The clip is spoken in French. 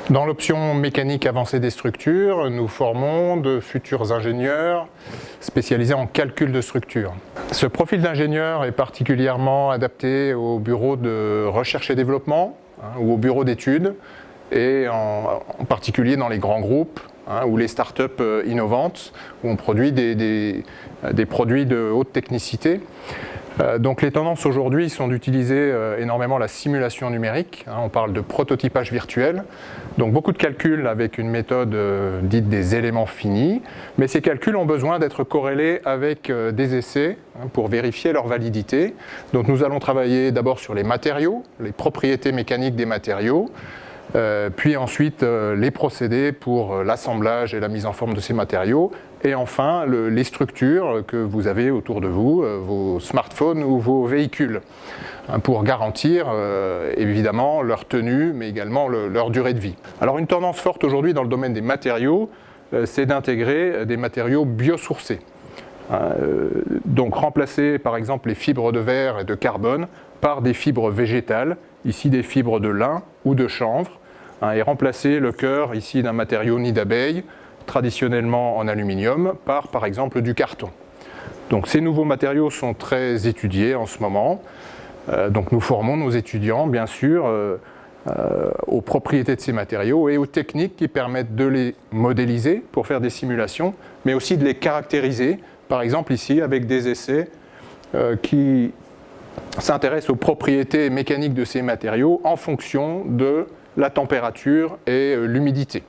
Dans l'option mécanique avancée des structures, nous formons de futurs ingénieurs spécialisés en calcul de structures. Ce profil d'ingénieur est particulièrement adapté au bureau de recherche et développement ou au bureau d'études et en particulier dans les grands groupes ou les startups innovantes où on produit des produits de haute technicité. Donc les tendances aujourd'hui sont d'utiliser énormément la simulation numérique, on parle de prototypage virtuel, donc beaucoup de calculs avec une méthode dite des éléments finis, mais ces calculs ont besoin d'être corrélés avec des essais pour vérifier leur validité. Donc nous allons travailler d'abord sur les matériaux, les propriétés mécaniques des matériaux, puis ensuite les procédés pour l'assemblage et la mise en forme de ces matériaux, et enfin les structures que vous avez autour de vous, vos smartphones ou vos véhicules, pour garantir évidemment leur tenue, mais également leur durée de vie. Alors une tendance forte aujourd'hui dans le domaine des matériaux, c'est d'intégrer des matériaux biosourcés. Donc remplacer par exemple les fibres de verre et de carbone par des fibres végétales, ici des fibres de lin ou de chanvre, et remplacer le cœur ici d'un matériau nid d'abeille, traditionnellement en aluminium, par exemple du carton. Donc ces nouveaux matériaux sont très étudiés en ce moment, donc nous formons nos étudiants bien sûr aux propriétés de ces matériaux et aux techniques qui permettent de les modéliser pour faire des simulations, mais aussi de les caractériser, par exemple ici avec des essais qui s'intéressent aux propriétés mécaniques de ces matériaux en fonction de la température et l'humidité.